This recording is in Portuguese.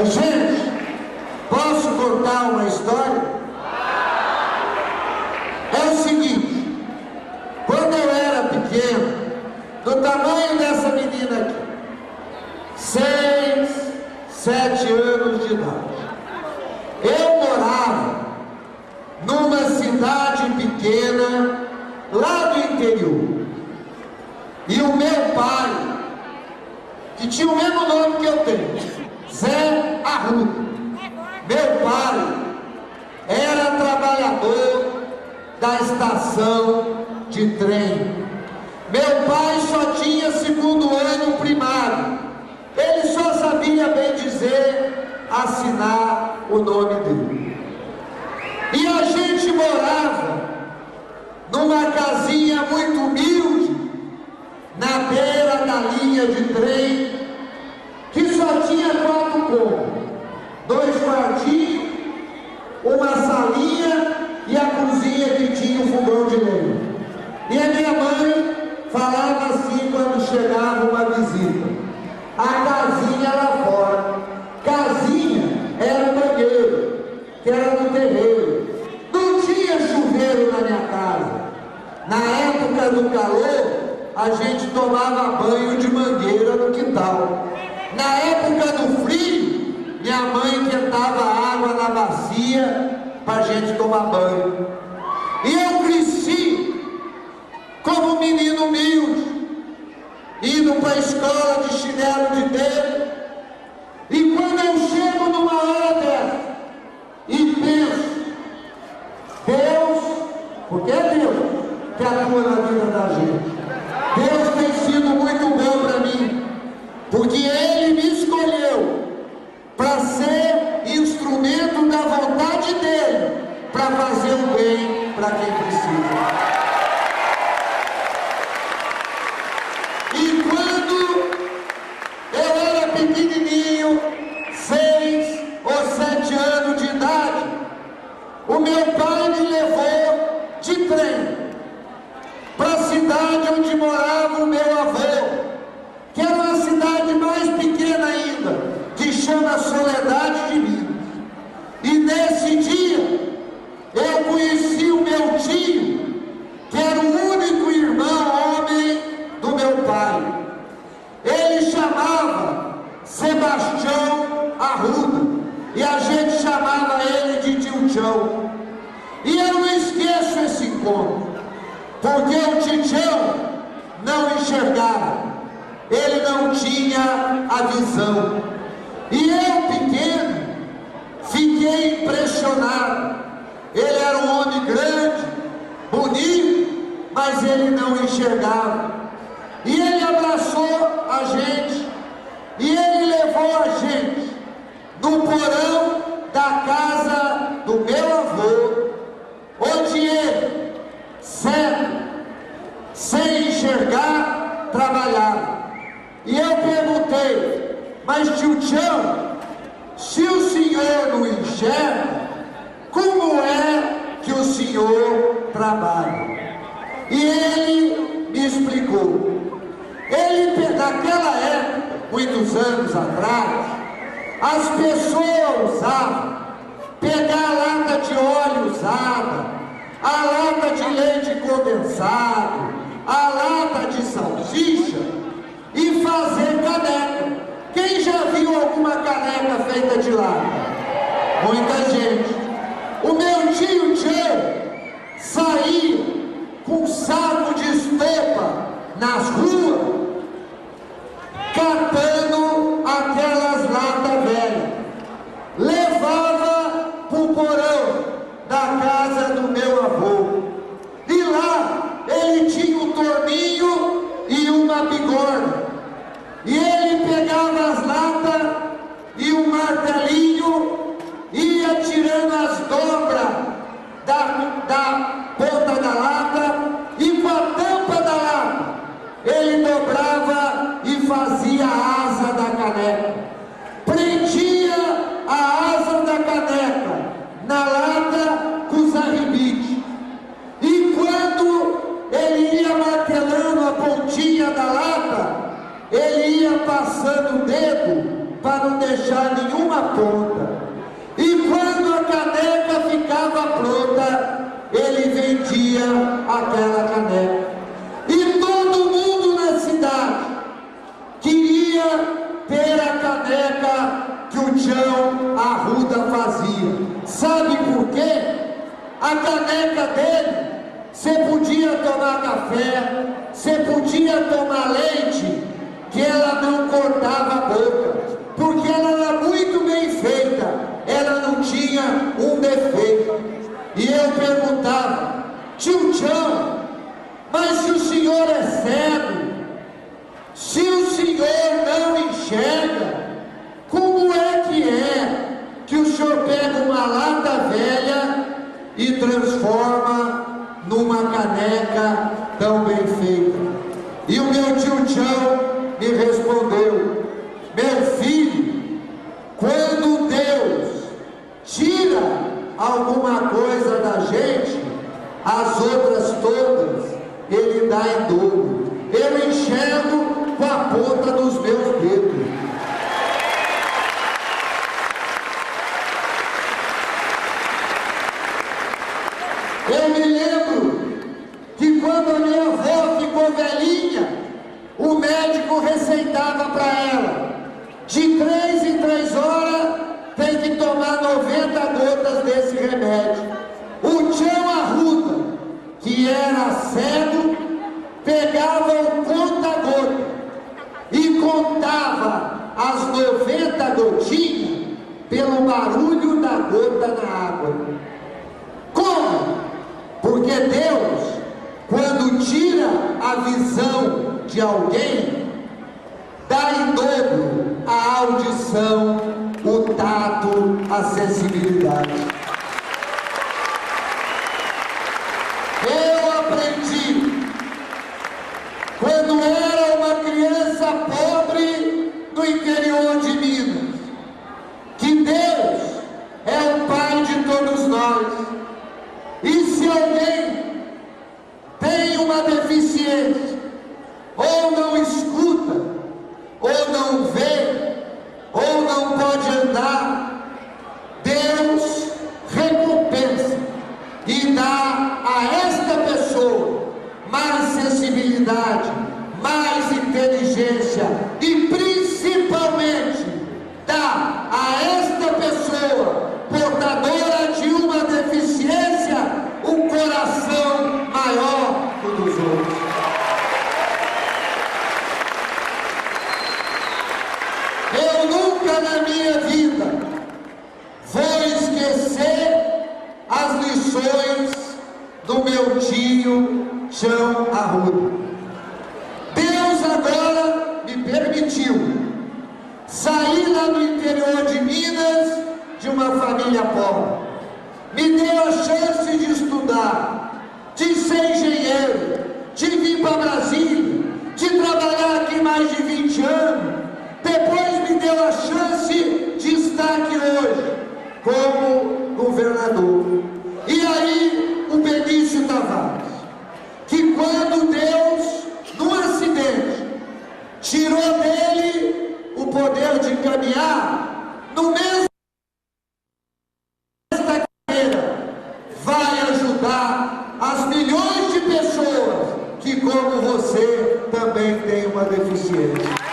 Gente, posso contar uma história? É o seguinte, quando eu era pequeno, do tamanho dessa menina aqui, 6, 7 anos de idade, eu morava numa cidade pequena, lá do interior, e o meu pai, que tinha o mesmo nome que eu tenho, Zé Arruda, meu pai era trabalhador da estação de trem. Meu pai só tinha segundo ano primário, ele só sabia, bem dizer, assinar o nome dele. E a gente morava numa casinha muito humilde, na beira da linha de trem, que só tinha 4 cômodos, 2 quartinhos, uma salinha e a cozinha que tinha um fogão de lenha. E a minha mãe falava assim quando chegava uma visita: a casinha lá fora. Casinha era o banheiro, que era no terreiro. Não tinha chuveiro na minha casa. Na época do calor, a gente tomava banho de mangueira no quintal. Na época do frio, minha mãe quentava água na bacia para a gente tomar banho. E eu cresci como um menino humilde, indo para a escola de chinelo de dedo. E quando eu chego numa hora dessa e penso, Deus, porque é Deus que atua na vida da gente. Deus tem sido muito bom para mim, porque Ele me escolheu para ser instrumento da vontade dEle, para fazer o bem para quem precisa. E quando eu era pequenininho, 6 ou 7 anos de idade, o meu pai me levou de trem para a cidade onde morava o meu avô, que era uma cidade mais pequena ainda, que chama Soledade de Minas. E nesse dia, eu conheci o meu tio, que era o único irmão homem do meu pai. Ele chamava Sebastião Arruda, e a gente chamava ele de Tio Tchão. E eu não esqueço esse encontro, porque o Titião não enxergava, ele não tinha a visão. E eu, pequeno, fiquei impressionado. Ele era um homem grande, bonito, mas ele não enxergava. E ele abraçou a gente, e ele levou a gente no porão da casa do meu avô, onde ele, cego, sem enxergar, trabalhava. E eu perguntei: mas tio Tchão, se o senhor não enxerga, como é que o senhor trabalha? E ele me explicou. Ele, naquela época, muitos anos atrás, as pessoas usavam pegar a lata de óleo usada, a lata de leite condensado, a lata de salsicha e fazer caneca. Quem já viu alguma caneca feita de lata? Muita gente. O meu tio Tchão saía com um saco de estopa nas ruas, catando aquelas latas velhas, levava para o porão da casa do meu avô, e lá ele tinha um torninho e uma bigorna, e ele pegava as latas e um martelinho, ia tirando as dobras da ponta da lata, e com a tampa da lata ele dobrava e fazia a asa da caneca, prendia a asa da caneca na lata com os arrebites, e quando ele ia martelando a pontinha da lata, ele ia passando o dedo para não deixar nenhuma ponta. E quando a caneca ficava pronta, ele vendia aquela caneca. E todo mundo na cidade queria ter a caneca que o Tião Arruda fazia. Sabe por quê? A caneca dele, você podia tomar café, você podia tomar leite, que ela não cortava a boca, porque ela era muito bem feita, ela não tinha um defeito. E eu perguntava: tio Tião, mas se o senhor é cego, se o senhor não enxerga, como é que o senhor pega uma lata velha e transforma numa caneca tão bem feita? E o meu tio Tião me respondeu: meu filho, quando Deus tira alguma coisa da gente, as outras todas Ele dá em dobro. Eu enxergo com a ponta dos meus dedos. Eu me lembro que quando a minha avó ficou velhinha, o médico receitava para ela: de 3 em 3 horas tem que tomar 90 gotas desse remédio. O Tião Arruda, que era cego, pegava o conta-gota e contava as 90 gotinhas pelo barulho da gota na água. Como? Porque Deus, quando tira a visão de alguém, dá em dobro a audição, o tato, a sensibilidade. Eu aprendi, quando era uma criança pobre no interior de Minas, que Deus é o Pai de todos nós. E se alguém tem uma deficiência, ou não escuta, ou não vê, ou não pode andar, Deus recompensa e dá a esta pessoa mais sensibilidade, mais inteligência e principalmente dá a esta pessoa portadora de uma deficiência um coração maior que o dos outros. Eu nunca na minha vida vou esquecer as lições do meu tio Tião Arruda. Deus agora me permitiu sair lá do interior de Minas de uma família pobre. Me deu a chance de estudar, de ser engenheiro, de vir para Brasília, de trabalhar aqui mais de 20 anos. Depois me deu a chance de estar aqui hoje como governador. E aí o Benício Tavares, que quando Deus, num acidente, tirou dele o poder de caminhar, no mesmo vai ajudar as milhões de pessoas que, como você, também têm uma deficiência.